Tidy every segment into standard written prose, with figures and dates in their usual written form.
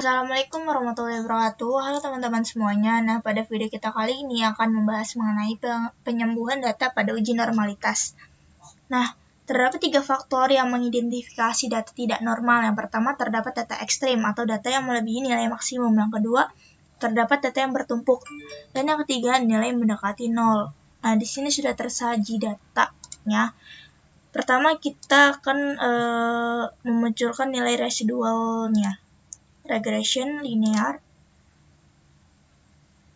Assalamualaikum warahmatullahi wabarakatuh. Halo teman-teman semuanya. Nah, pada video kita kali ini akan membahas mengenai penyembuhan data pada uji normalitas. Nah, terdapat 3 faktor yang mengidentifikasi data tidak normal. Yang pertama, terdapat data ekstrim atau data yang melebihi nilai maksimum. Yang kedua, terdapat data yang bertumpuk. Dan yang ketiga, nilai mendekati 0. Nah, di sini sudah tersaji datanya. Pertama, kita akan memunculkan nilai residualnya. Regression linear,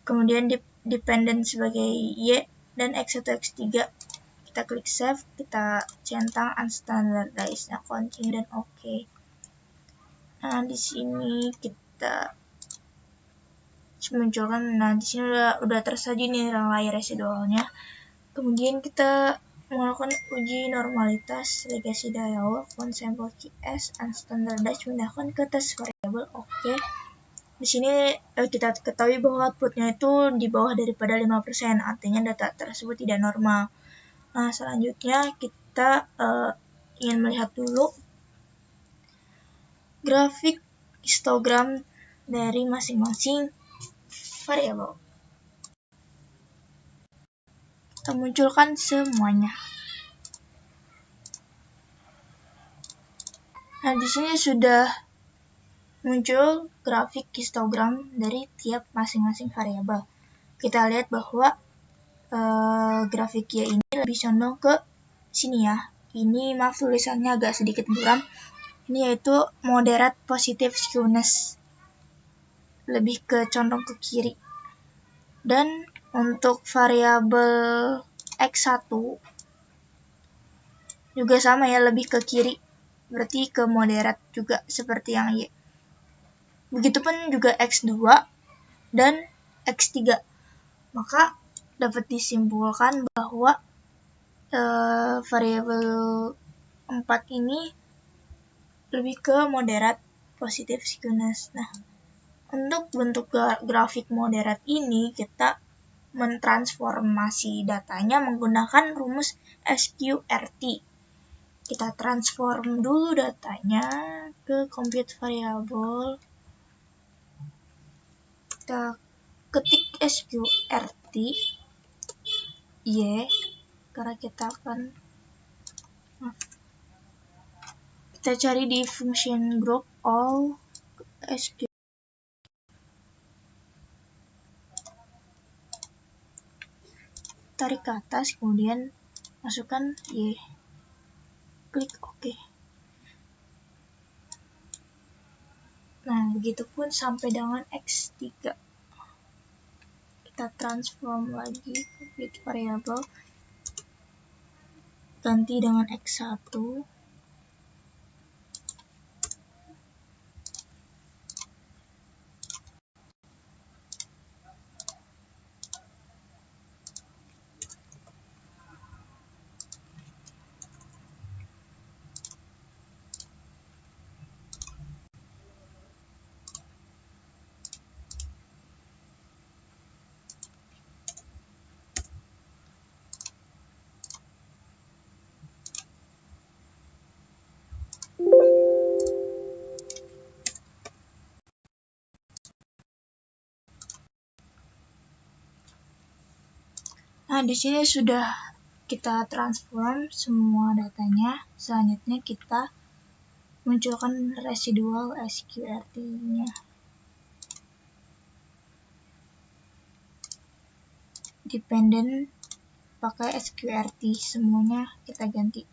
kemudian dependent sebagai Y, dan X1, X3. Kita klik save, kita centang unstandardized, continue dan OK. Nah, di sini kita munculkan, di sini udah tersaji nilai residualnya. Kemudian kita melakukan uji normalitas, legacy dialog, one sample QS, unstandardized, pindahkan ke tes variabel OK. Di sini kita ketahui bahwa outputnya itu di bawah daripada 5%, artinya data tersebut tidak normal. Nah, selanjutnya kita ingin melihat dulu grafik histogram dari masing-masing variabel. Kita munculkan semuanya. Nah, di sini sudah muncul grafik histogram dari tiap masing-masing variabel. Kita lihat bahwa grafiknya ini lebih condong ke sini ya. Ini maaf tulisannya agak sedikit buram. Ini yaitu moderate positive skewness. Lebih ke condong ke kiri. Dan untuk variabel X1 juga sama ya, lebih ke kiri. Berarti ke moderate juga seperti yang Y. Begitupun juga X2 dan X3. Maka dapat disimpulkan bahwa variabel 4 ini lebih ke moderate positive skewness. Nah, untuk bentuk grafik moderate ini kita mentransformasi datanya menggunakan rumus SQRT. Kita transform dulu datanya ke compute variable. Kita ketik SQRT Y, karena kita akan kita cari di function group all SQ. Tarik ke atas, kemudian masukkan Y. Klik OK. Nah, begitupun sampai dengan X3. Kita transform lagi complete variable. Ganti dengan X1. Nah, di sini sudah kita transform semua datanya. Selanjutnya kita munculkan residual SQRT-nya. Dependent pakai SQRT, semuanya kita ganti.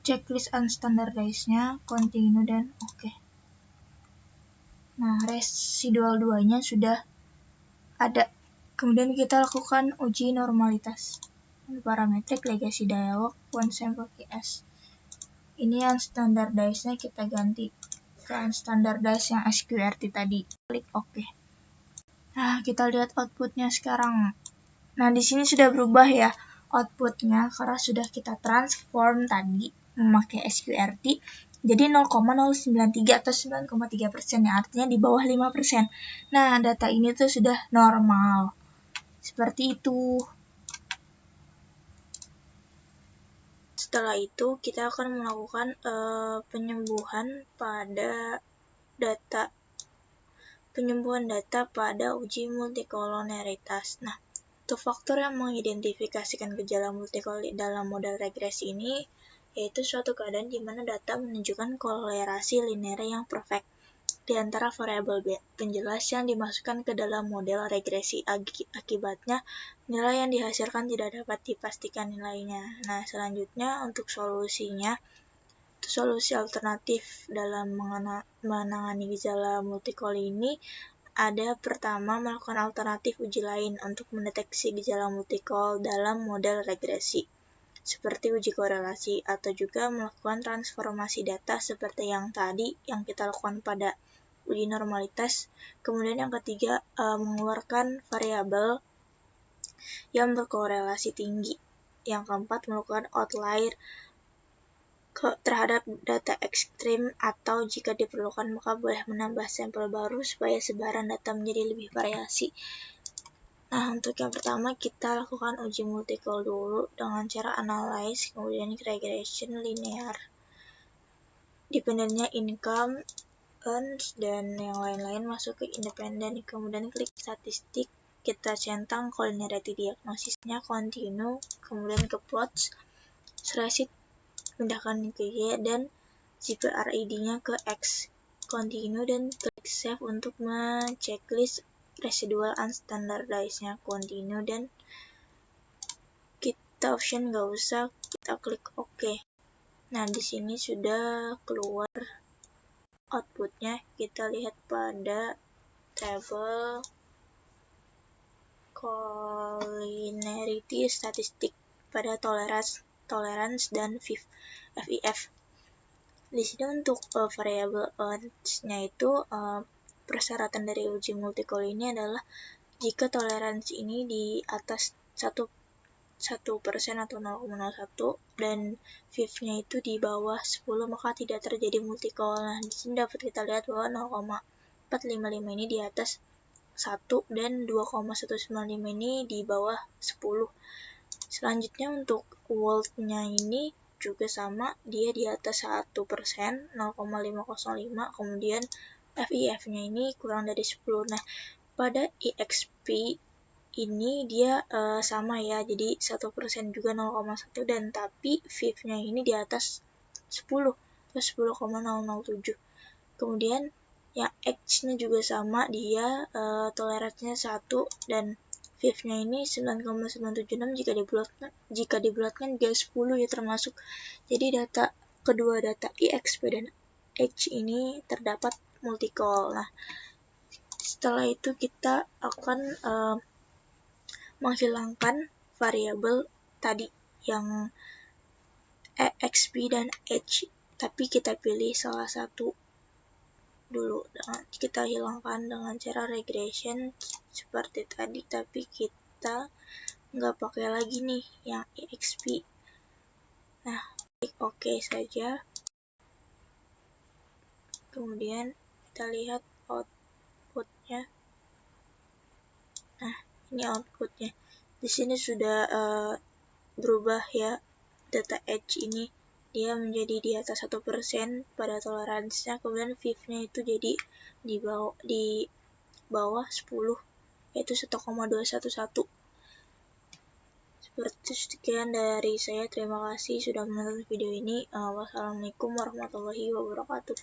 Checklist unstandardized-nya, continue dan OK. Nah, residual 2-nya sudah ada. Kemudian kita lakukan uji normalitas. Parametrik legacy dialog, one sample QS. Ini unstandardized-nya kita ganti ke unstandardized yang SQRT tadi. Klik OK. Nah, kita lihat outputnya sekarang. Nah, di sini sudah berubah ya outputnya karena sudah kita transform tadi memakai SQRT. Jadi 0,093 atau 9,3% ya, artinya di bawah 5%. Nah, data ini tuh sudah normal. Seperti itu. Setelah itu kita akan melakukan penyembuhan data pada uji multikoloneritas. Nah, untuk faktor yang mengidentifikasikan gejala multikolonial dalam model regresi ini yaitu suatu keadaan di mana data menunjukkan kolerasi linear yang perfect di antara variabel penjelas yang dimasukkan ke dalam model regresi. Akibatnya, nilai yang dihasilkan tidak dapat dipastikan nilainya. Nah, selanjutnya untuk solusinya, solusi alternatif dalam menangani gejala multikol ini ada pertama melakukan alternatif uji lain untuk mendeteksi gejala multikol dalam model regresi, seperti uji korelasi, atau juga melakukan transformasi data seperti yang tadi yang kita lakukan pada uji normalitas. Kemudian yang ketiga, mengeluarkan variabel yang berkorelasi tinggi. Yang keempat, melakukan outlier terhadap data ekstrim, atau jika diperlukan maka boleh menambah sampel baru supaya sebaran data menjadi lebih variasi. Nah, untuk yang pertama kita lakukan uji multikol dulu dengan cara analyze, kemudian regression linear, dependennya income, earns, dan yang lain-lain masuk ke independen. Kemudian klik statistik, kita centang colinearity diagnosisnya continue, kemudian ke plots, seleksi pindahkan ke Y, dan GPRID-nya ke X, continue, dan klik save untuk men-checklist residual unstandardized-nya, continue, dan kita option nggak usah, kita klik OK. Nah, di sini sudah keluar outputnya. Kita lihat pada tabel colinearity statistik pada tolerance dan FIF. Di sini untuk variabel earns-nya itu persyaratan dari uji multikol ini adalah jika toleransi ini di atas 1% atau 0,01 dan FIF-nya itu di bawah 10 maka tidak terjadi multikol. Nah, di sini dapat kita lihat bahwa 0,455 ini di atas 1 dan 2,195 ini di bawah 10. Selanjutnya untuk volt-nya ini juga sama, dia di atas 1%, 0,505, kemudian FIF-nya ini kurang dari 10. Nah, pada EXP ini dia sama ya, jadi 1% juga 0,1, dan tapi FIF-nya ini di atas 10, 10,007. Kemudian yang X-nya juga sama, dia toleransinya 1 dan FIF-nya ini 9,976 jika dibulatkan juga 10 ya termasuk. Jadi kedua data EXP dan H ini terdapat multikol. Nah, setelah itu kita akan menghilangkan variabel tadi yang EXP dan H, tapi kita pilih salah satu dulu. Kita hilangkan dengan cara regression seperti tadi, tapi kita nggak pakai lagi nih yang EXP. Nah, klik OK saja. Kemudian kita lihat outputnya. Nah, ini outputnya. Di sini sudah berubah ya, data H ini dia menjadi di atas 1% pada toleransinya, kemudian FIF-nya itu jadi di bawah 10, yaitu 1,211. Seperti sekian dari saya, terima kasih sudah menonton video ini. Wassalamualaikum warahmatullahi wabarakatuh.